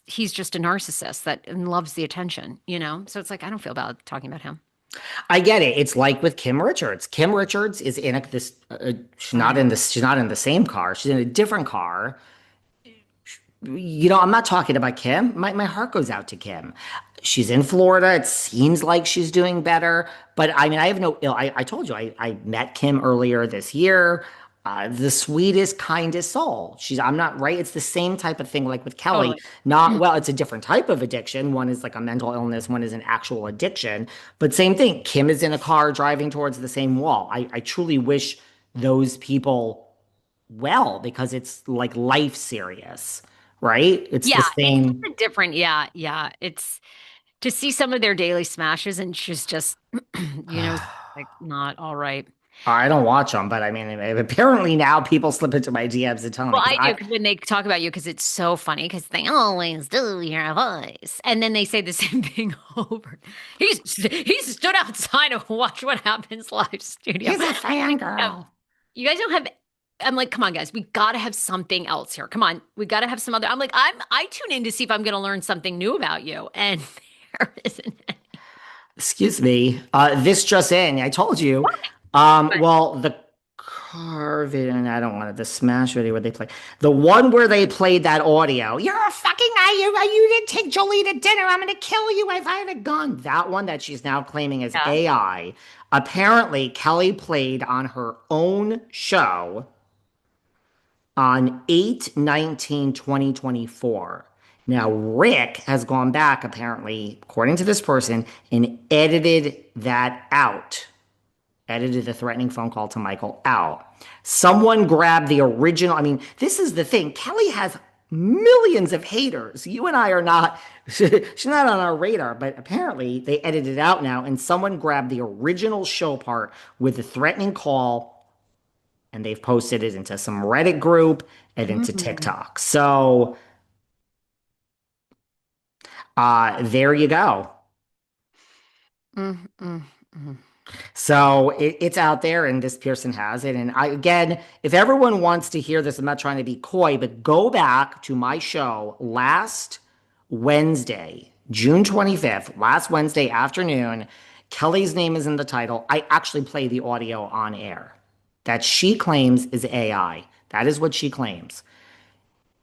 he's just a narcissist that and loves the attention, you know? So it's like, I don't feel bad talking about him. I get it. It's like with Kim Richards. Kim Richards is in she's I not in know. this, she's not in the same car. She's in a different car. I'm not talking about Kim. My heart goes out to Kim. She's in Florida. It seems like she's doing better. But I mean, I have no ill. I told you, I met Kim earlier this year. The sweetest, kindest soul. I'm not right. It's the same type of thing like with Kelly. Totally. Not, well, it's a different type of addiction. One is like a mental illness, one is an actual addiction. But same thing. Kim is in a car driving towards the same wall. I truly wish those people well because it's like life serious, right? It's the Yeah, it's same. just a different, yeah, yeah. It's to see some of their daily smashes and she's just, like not all right. I don't watch them, but I mean, apparently now people slip into my DMs and tell me Well, because I do because when they talk about you, because it's so funny because they always do your voice. And then they say the same thing over. He stood outside to watch what happens live studio. he's a Yeah. fangirl. You guys don't have I'm like, come on, guys, we gotta have something else here. Come on, we gotta have some other. I'm like, I tune in to see if I'm gonna learn something new about you. And there isn't any. Excuse me. This just in. I told you. But Well, the car video, and I don't want it, the Smash video where they play the one where they played that audio. You're a fucking you didn't take Jolie to dinner. I'm gonna kill you if I had a gun. That one that she's now claiming is yeah. AI. Apparently, Kelly played on her own show on 8/19/2024. Now, Rick has gone back, apparently, according to this person, and edited the threatening phone call to Michael out. Someone grabbed the original. I mean, this is the thing. Kelly has millions of haters. You and I are not, she's not on our radar, but apparently they edited it out now, and someone grabbed the original show part with the threatening call and they've posted it into some Reddit group and into Mm, TikTok. So there you go. mm, mm, mm. So it's out there, and this person has it. And again, if everyone wants to hear this, I'm not trying to be coy, but go back to my show last Wednesday, June 25th, last Wednesday afternoon. Kelly's name is in the title. I actually play the audio on air that she claims is AI. That is what she claims.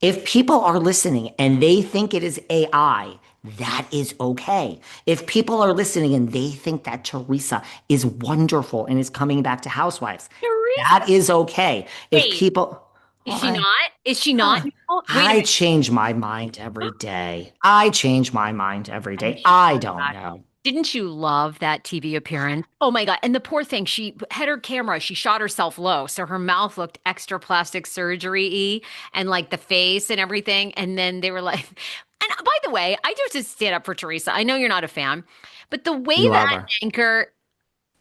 If people are listening and they think it is AI, that is okay. If people are listening and they think that Teresa is wonderful and is coming back to Housewives, Teresa, that is okay. If wait, people, is she I, not? Is she not? Nicole? Wait a I minute. change my mind every day. I change my mind every I day. mean, I oh don't my God. know. Didn't you love that TV appearance? Oh my God. And the poor thing, she had her camera, she shot herself low. So her mouth looked extra plastic surgery-y and like the face and everything. And then they were like, and by the way, I do have to stand up for Teresa. I know you're not a fan, but the way You love that her. anchor,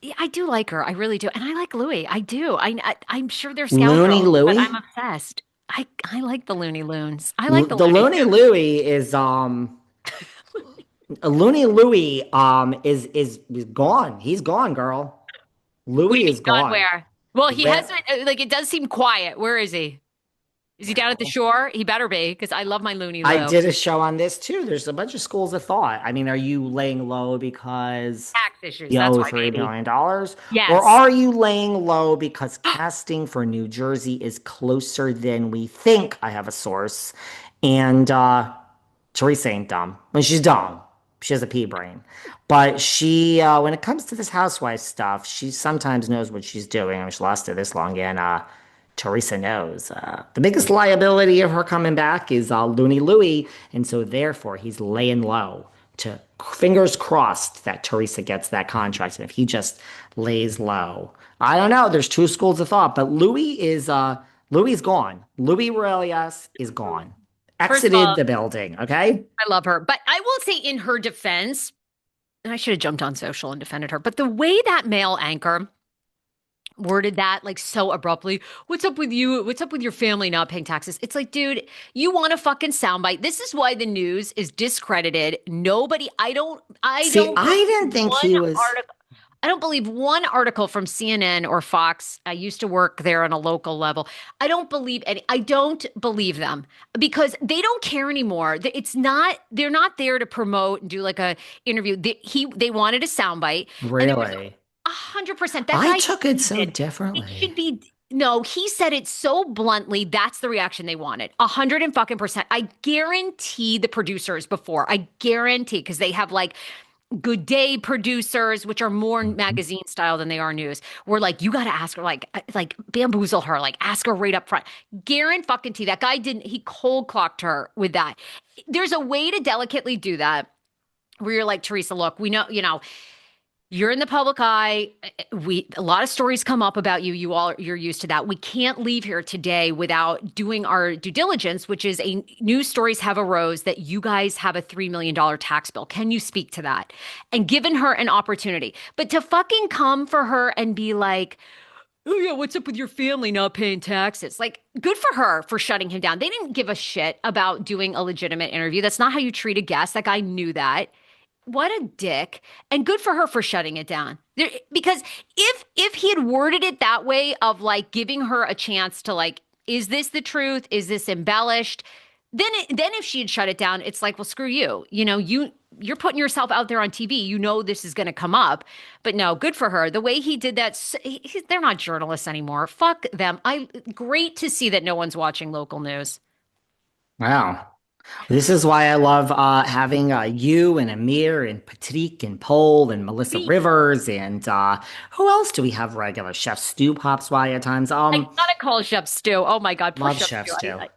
yeah, I do like her. I really do. And I like Louis. I do. I'm sure they're Looney scoundrels, but I'm Louie? obsessed. I like the Looney Loons. I like the The Looney Looney Louie is Looney Louie is gone. He's gone, girl. What do you Louis mean is gone gone. where? Well, he Where hasn't, like, it does seem quiet. Where is he? Is he down at the shore? He better be, because I love my Looney I Lou. did a show on this too. There's a bunch of schools of thought. I mean, are you laying low because Tax issues. you That's owe why, baby. $3 million? Or Yes. are you laying low because casting for New Jersey is closer than we think? I have a source. And Teresa ain't dumb. I mean, she's dumb. She has a pea brain. But when it comes to this housewife stuff, she sometimes knows what she's doing. I mean, she lasted this long, and Teresa knows. The biggest liability of her coming back is Looney Louie, and so therefore he's laying low. To fingers crossed that Teresa gets that contract, and if he just lays low, I don't know. There's two schools of thought, but Louis gone. Louis Ruelas is gone, First of exited all, the building. Okay. I love her. But I will say, in her defense, and I should have jumped on social and defended her, but the way that male anchor worded that like so abruptly, what's up with you? What's up with your family not paying taxes? It's like, dude, you want a fucking soundbite. This is why the news is discredited. Nobody, I See, don't I believe didn't think one he was. article. I don't believe one article from CNN or Fox. I used to work there on a local level. I don't believe any. I don't believe them because they don't care anymore. It's not. They're not there to promote and do like a interview. They wanted a soundbite, and there was Really? 100%. That I guy took it so did. It should differently. be. No, he said it so bluntly. That's the reaction they wanted. 100 and fucking percent. I guarantee the producers before. I guarantee because they have like Good Day producers, which are more Mhm. magazine style than they are news. We're like, you got to ask her, like bamboozle her, like ask her right up front. Garen fucking T, that guy didn't. He cold clocked her with that. There's a way to delicately do that. Where you're like, Teresa, look, we know, you're in the public eye. We a lot of stories come up about you. You're used to that. We can't leave here today without doing our due diligence, which is a news stories have arose that you guys have a $3 million tax bill. Can you speak to that? And given her an opportunity. But to fucking come for her and be like, oh yeah, what's up with your family not paying taxes? Like, good for her for shutting him down. They didn't give a shit about doing a legitimate interview. That's not how you treat a guest. That guy knew that. What a dick. And good for her for shutting it down. Because if he had worded it that way of like giving her a chance to like, is this the truth? Is this embellished? Then if she had shut it down, it's like, well, screw you. You're putting yourself out there on TV. You know this is going to come up. But no, good for her. The way he did that, they're not journalists anymore. Fuck them. I great to see that no one's watching local news. Wow. This is why I love having you and Amir and Patrick and Pole and Melissa We Rivers and who else do we have regular? Chef Stu pops by at times. I gotta call Chef Stu. Oh my God, poor Love Chef Chef Stu. Stu. I love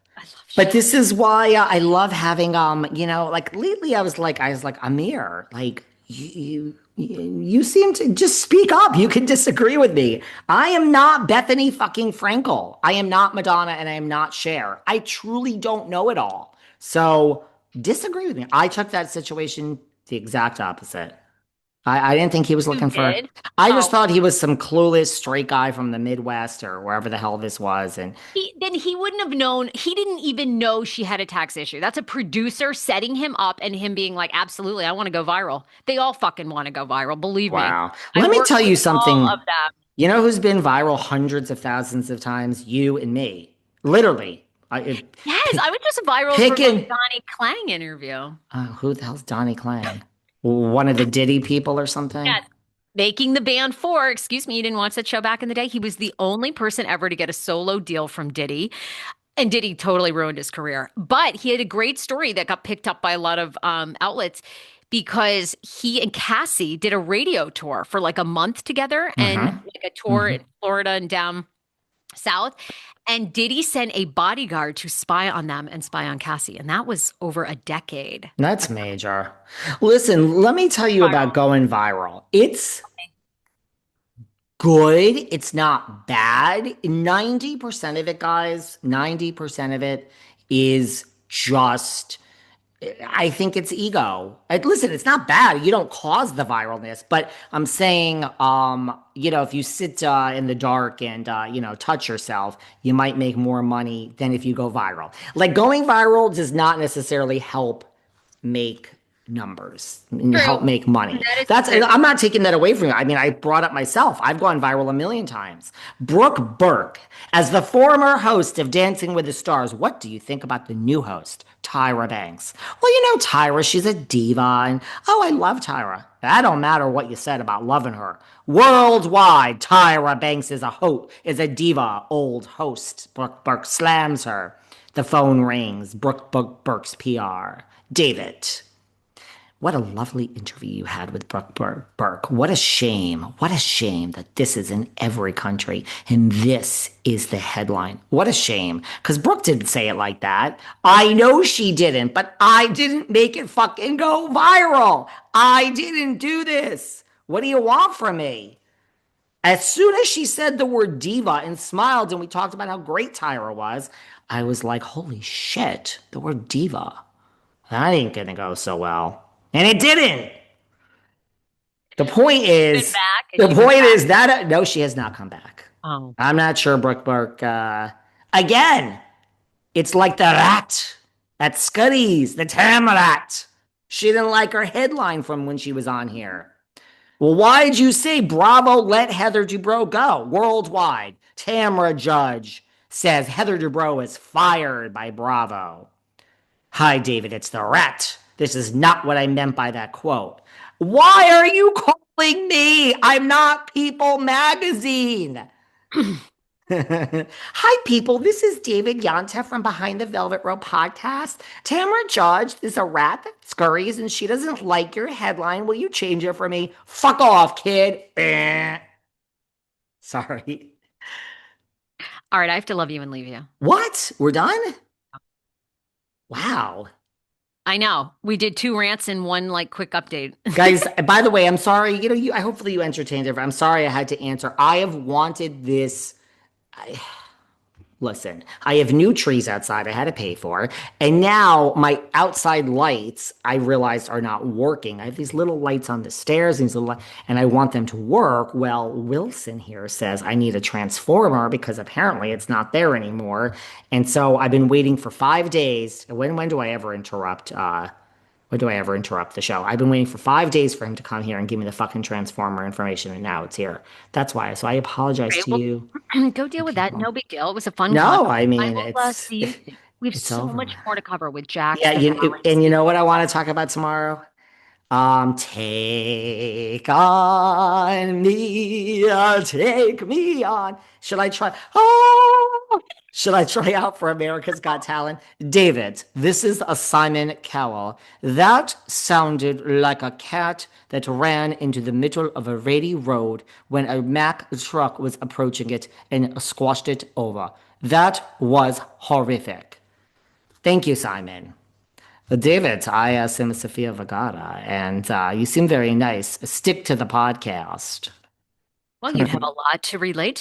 But Chef. this is why I love having like lately I was like Amir, like you seem to just speak up. You can disagree with me. I am not Bethany fucking Frankel. I am not Madonna and I am not Cher. I truly don't know it all. So disagree with me. I took that situation the exact opposite. I didn't think he was You looking for. did? I just Oh, thought he was some clueless straight guy from the Midwest or wherever the hell this was, and he wouldn't have known. He didn't even know she had a tax issue. That's a producer setting him up and him being like, absolutely, I want to go viral. They all fucking want to go viral. Believe me. wow. I Let me worked tell with you all of something. them. You know who's been viral hundreds of thousands of times? You and me. Literally. Yes, Pick, I was just viral from a picking. Donnie Klang interview. Who the hell's Donnie Klang? One of the Diddy people or something? Yes. Making the band four, excuse me, you didn't watch that show back in the day. He was the only person ever to get a solo deal from Diddy. And Diddy totally ruined his career. But he had a great story that got picked up by a lot of outlets because he and Cassie did a radio tour for like a month together and Mm-hmm. like a tour Mm-hmm. in Florida and down south. And Diddy sent a bodyguard to spy on them and spy on Cassie. And that was over a decade. That's major. Listen, let me tell you about Viral. going viral. It's good. It's not bad. 90% of it, guys, 90% of it is just I think it's ego. Listen, it's not bad. You don't cause the viralness, but I'm saying, if you sit in the dark and touch yourself, you might make more money than if you go viral. Like going viral does not necessarily help make numbers and help True. make money. That is That's true. I'm not taking that away from you. I mean, I brought up myself. I've gone viral a million times. Brooke Burke, as the former host of Dancing with the Stars, what do you think about the new host, Tyra Banks? Well, Tyra, she's a diva, and oh, I love Tyra. That don't matter what you said about loving her. Worldwide, Tyra Banks is a diva, old host. Brooke Burke slams her. The phone rings. Brooke Burke's PR. David, what a lovely interview you had with Brooke Burke. What a shame. What a shame that this is in every country and this is the headline. What a shame. Because Brooke didn't say it like that. I know she didn't, but I didn't make it fucking go viral. I didn't do this. What do you want from me? As soon as she said the word diva and smiled and we talked about how great Tyra was, I was like, holy shit, the word diva. That ain't gonna go so well. And it didn't. The point Been is, back. Has the she been point back? is that no, she has not come back. Oh. I'm not sure Brooke Burke. Again, it's like the rat at Scuddy's, the Tam rat. She didn't like her headline from when she was on here. Well, why'd you say Bravo let Heather Dubrow go? Worldwide, Tamra Judge says Heather Dubrow is fired by Bravo. Hi, David, it's the rat. This is not what I meant by that quote. Why are you calling me? I'm not People Magazine. Hi, people. This is David Yanta from Behind the Velvet Rope podcast. Tamara Judge is a rat that scurries and she doesn't like your headline. Will you change it for me? Fuck off, kid. Sorry. All right, I have to love you and leave you. What? We're done? Wow. I know. We did two rants in one like quick update. Guys, by the way, I'm sorry. I hopefully you entertained it. I'm sorry I had to answer. I have wanted this. Listen, I have new trees outside I had to pay for. And now my outside lights, I realized, are not working. I have these little lights on the stairs, and I want them to work. Well, Wilson here says I need a transformer because apparently it's not there anymore. And so I've been waiting for 5 days. When do I ever interrupt? When do I ever interrupt the show? I've been waiting for 5 days for him to come here and give me the fucking transformer information, and now it's here. That's why. So I apologize Right, to well, you, go the deal with that. people. No big deal. It was a fun con. No, I I mean will see you soon. We have it's so much over. more to cover with Jax, Yeah, the virality and you scoop. know what I want to talk about tomorrow? Take on me, take me on. Should I try? Oh, should I try out for America's Got Talent? David, this is a Simon Cowell. That sounded like a cat that ran into the middle of a rady road when a Mack truck was approaching it and squashed it over. That was horrific. Thank you, Simon. David, I am Sofia Vergara, and you seem very nice. Stick to the podcast. Well, you'd have a lot to relate to.